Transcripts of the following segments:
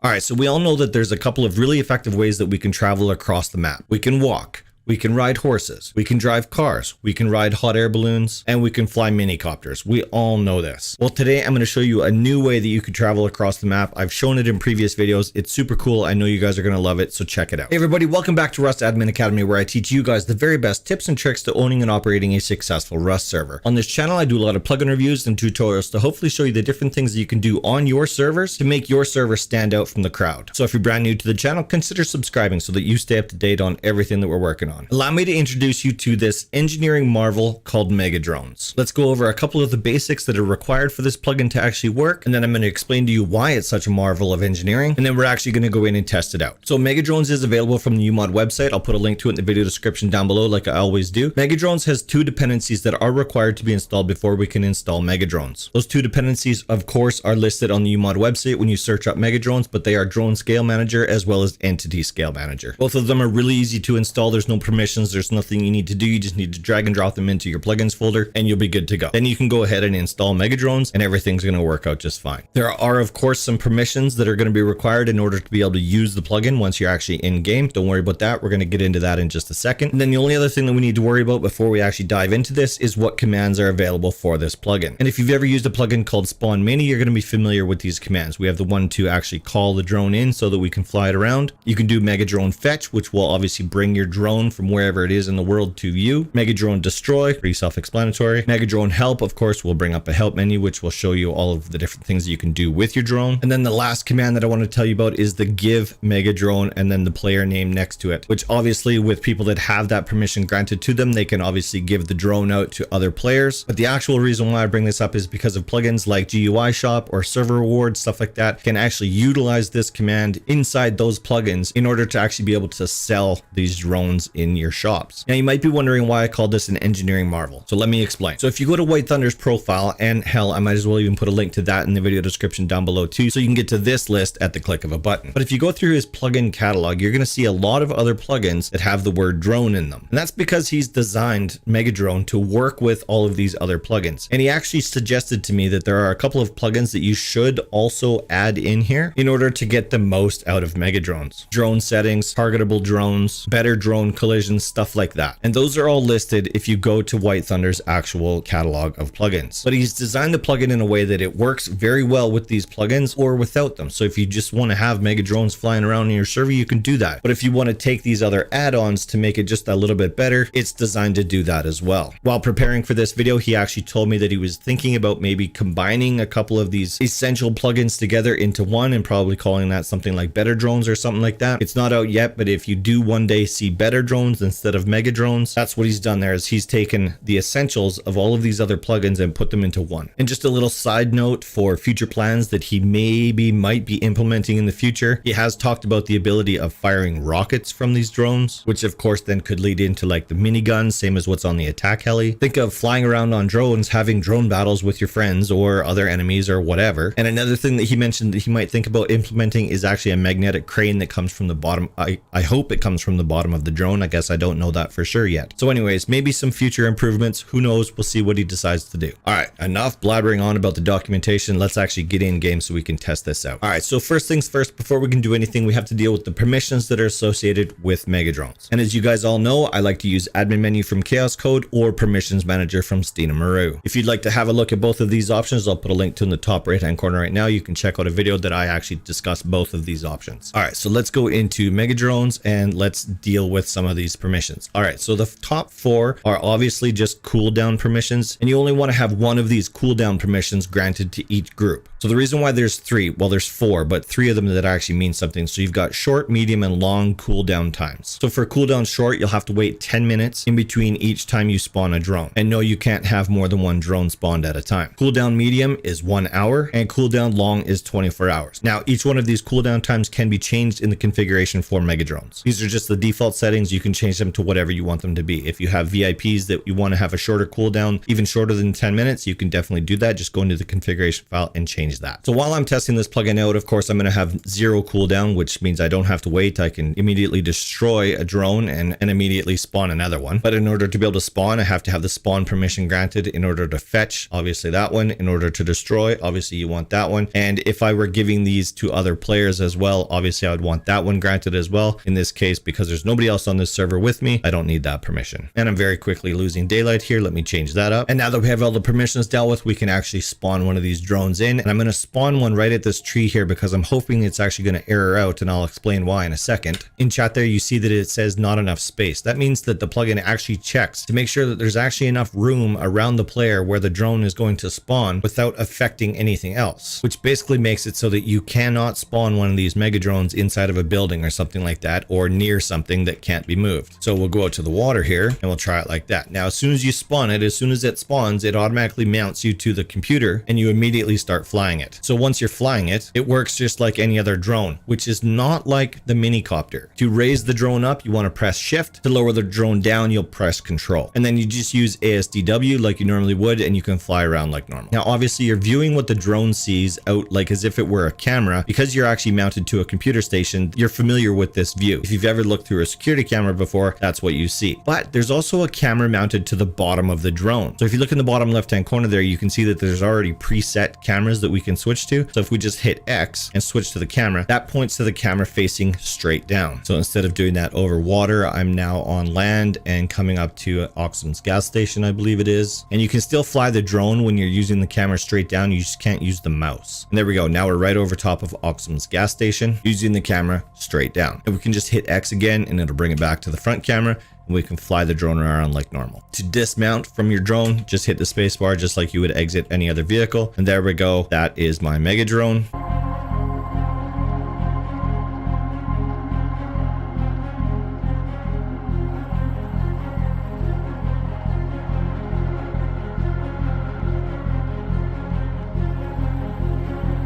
All right, so we all know that there's a couple of really effective ways that we can travel across the map. We can walk. We can ride horses, we can drive cars, we can ride hot air balloons, and we can fly minicopters. We all know this. Well, today I'm going to show you a new way that you can travel across the map. I've shown it in previous videos. It's super cool. I know you guys are going to love it, so check it out. Hey everybody, welcome back to Rust Admin Academy, where I teach you guys the very best tips and tricks to owning and operating a successful Rust server. On this channel, I do a lot of plugin reviews and tutorials to hopefully show you the different things that you can do on your servers to make your server stand out from the crowd. So if you're brand new to the channel, consider subscribing so that you stay up to date on everything that we're working on. Allow me to introduce you to this engineering marvel called MEGADRONEs. Let's go over a couple of the basics that are required for this plugin to actually work, and then I'm going to explain to you why it's such a marvel of engineering, and then we're actually going to go in and test it out. So MEGADRONEs is available from the uMod website. I'll put a link to it in the video description down below like I always do. MEGADRONEs has two dependencies that are required to be installed before we can install MEGADRONEs. Those two dependencies, of course, are listed on the uMod website when you search up MEGADRONEs, but they are DroneScaleManager as well as EntityScaleManager. Both of them are really easy to install. There's no permissions. There's nothing you need to do. You just need to drag and drop them into your plugins folder and you'll be good to go. Then you can go ahead and install MEGADRONEs and everything's going to work out just fine. There are, of course, some permissions that are going to be required in order to be able to use the plugin once you're actually in game. Don't worry about that. We're going to get into that in just a second. And then the only other thing that we need to worry about before we actually dive into this is what commands are available for this plugin. And if you've ever used a plugin called Spawn Mini, you're going to be familiar with these commands. We have the one to actually call the drone in so that we can fly it around. You can do MEGADRONE fetch, which will obviously bring your drone from wherever it is in the world to you. MEGADRONE destroy, pretty self-explanatory. MEGADRONE help, of course, will bring up a help menu, which will show you all of the different things that you can do with your drone. And then the last command that I want to tell you about is the give MEGADRONE and then the player name next to it, which obviously with people that have that permission granted to them, they can obviously give the drone out to other players. But the actual reason why I bring this up is because of plugins like GUI Shop or Server Rewards, stuff like that, can actually utilize this command inside those plugins in order to actually be able to sell these drones in your shops. Now you might be wondering why I called this an engineering marvel. So let me explain. So if you go to WhiteThunder's profile, and hell, I might as well even put a link to that in the video description down below too, so you can get to this list at the click of a button. But if you go through his plugin catalog, you're going to see a lot of other plugins that have the word drone in them. And that's because he's designed MEGADRONE to work with all of these other plugins. And he actually suggested to me that there are a couple of plugins that you should also add in here in order to get the most out of MEGADRONEs. Drone settings, targetable drones, better drone collisions, stuff like that. And those are all listed if you go to WhiteThunder's actual catalog of plugins. But he's designed the plugin in a way that it works very well with these plugins or without them. So if you just want to have MEGADRONEs flying around in your server, you can do that. But if you want to take these other add-ons to make it just a little bit better, it's designed to do that as well. While preparing for this video, he actually told me that he was thinking about maybe combining a couple of these essential plugins together into one and probably calling that something like Better Drones or something like that. It's not out yet, but if you do one day see Better Drones instead of MEGADRONEs, that's what he's done there, is he's taken the essentials of all of these other plugins and put them into one. And just a little side note for future plans that he might be implementing in the future, he has talked about the ability of firing rockets from these drones, which of course then could lead into like the miniguns, same as what's on the attack heli. Think of flying around on drones, having drone battles with your friends or other enemies or whatever. And another thing that he mentioned that he might think about implementing is actually a magnetic crane that comes from the bottom. I hope it comes from the bottom of the drone. I guess I don't know that for sure yet. So anyways, maybe some future improvements. Who knows? We'll see what he decides to do. All right, enough blabbering on about the documentation. Let's actually get in game so we can test this out. All right, so first things first, before we can do anything, we have to deal with the permissions that are associated with MEGADRONEs. And as you guys all know, I like to use admin menu from Chaos Code or permissions manager from Stina Maru. If you'd like to have a look at both of these options, I'll put a link to in the top right hand corner right now. You can check out a video that I actually discuss both of these options. All right, so let's go into MEGADRONEs and let's deal with some of these permissions. All right, so the top four are obviously just cooldown permissions, and you only want to have one of these cooldown permissions granted to each group. So the reason why there's three, well, there's four, but three of them that actually mean something. So you've got short, medium, and long cooldown times. So for cooldown short, you'll have to wait 10 minutes in between each time you spawn a drone. And no, you can't have more than one drone spawned at a time. Cooldown medium is 1 hour and cooldown long is 24 hours. Now, each one of these cooldown times can be changed in the configuration for MEGADRONEs. These are just the default settings. You can change them to whatever you want them to be. If you have VIPs that you want to have a shorter cooldown, even shorter than 10 minutes, you can definitely do that. Just go into the configuration file and change that. So while I'm testing this plugin out, of course, I'm going to have 0 cooldown, which means I don't have to wait. I can immediately destroy a drone and immediately spawn another one. But in order to be able to spawn, I have to have the spawn permission granted. In order to fetch, obviously that one. In order to destroy, obviously you want that one. And if I were giving these to other players as well, obviously I would want that one granted as well. In this case, because there's nobody else on this server with me, I don't need that permission. And I'm very quickly losing daylight here. Let me change that up. And now that we have all the permissions dealt with, we can actually spawn one of these drones in. And I'm going to spawn one right at this tree here because I'm hoping it's actually going to error out, and I'll explain why in a second. In chat there, you see that it says not enough space. That means that the plugin actually checks to make sure that there's actually enough room around the player where the drone is going to spawn without affecting anything else, which basically makes it so that you cannot spawn one of these MEGADRONEs inside of a building or something like that, or near something that can't be moved. So we'll go out to the water here and we'll try it like that. Now, as soon as you spawn it, as soon as it spawns, it automatically mounts you to the computer and you immediately start flying it. So once you're flying it, it works just like any other drone, which is not like the mini copter. To raise the drone up, you want to press shift. To lower the drone down, you'll press control. And then you just use ASDW like you normally would, and you can fly around like normal. Now, obviously you're viewing what the drone sees out like as if it were a camera. Because you're actually mounted to a computer station, you're familiar with this view. If you've ever looked through a security camera before, that's what you see. But there's also a camera mounted to the bottom of the drone. So if you look in the bottom left-hand corner there, you can see that there's already preset cameras that we can switch to. So if we just hit X and switch to the camera, that points to the camera facing straight down. So instead of doing that over water, I'm now on land and coming up to Oxum's gas station, I believe it is. And you can still fly the drone when you're using the camera straight down. You just can't use the mouse. And there we go. Now we're right over top of Oxum's gas station using the camera straight down. And we can just hit X again and it'll bring it back to the front camera. And we can fly the drone around like normal. To dismount from your drone, just hit the space bar just like you would exit any other vehicle. And there we go. That is my MEGADRONE.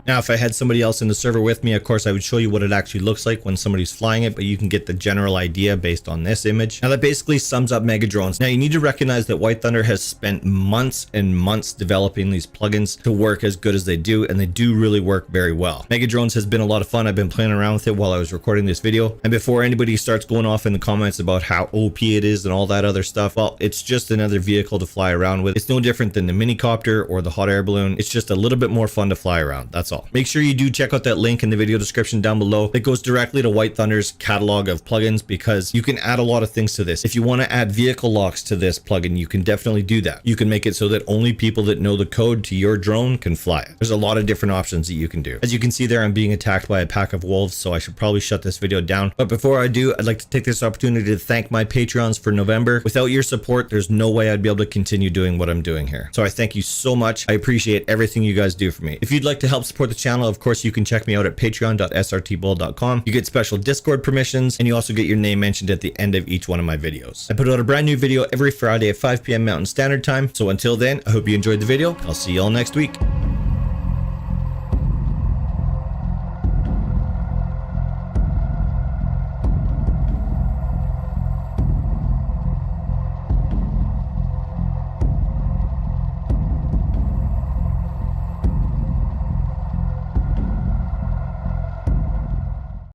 Now, if I had somebody else in the server with me, of course, I would show you what it actually looks like when somebody's flying it, but you can get the general idea based on this image. Now, that basically sums up MEGADRONEs. Now, you need to recognize that WhiteThunder has spent months and months developing these plugins to work as good as they do, and they do really work very well. MEGADRONEs has been a lot of fun. I've been playing around with it while I was recording this video. And before anybody starts going off in the comments about how OP it is and all that other stuff, well, it's just another vehicle to fly around with. It's no different than the mini copter or the hot air balloon. It's just a little bit more fun to fly around. That's all. Make sure you do check out that link in the video description down below. It goes directly to WhiteThunder's catalog of plugins because you can add a lot of things to this. If you want to add vehicle locks to this plugin, you can definitely do that. You can make it so that only people that know the code to your drone can fly it. There's a lot of different options that you can do. As you can see there, I'm being attacked by a pack of wolves, so I should probably shut this video down. But before I do, I'd like to take this opportunity to thank my Patreons for November. Without your support, there's no way I'd be able to continue doing what I'm doing here. So I thank you so much. I appreciate everything you guys do for me. If you'd like to help support the channel, of course, you can check me out at patreon.srtbull.com. You get special Discord permissions, and you also get your name mentioned at the end of each one of my videos. I put out a brand new video every Friday at 5 p.m. Mountain Standard Time. So until then, I hope you enjoyed the video. I'll see you all next week.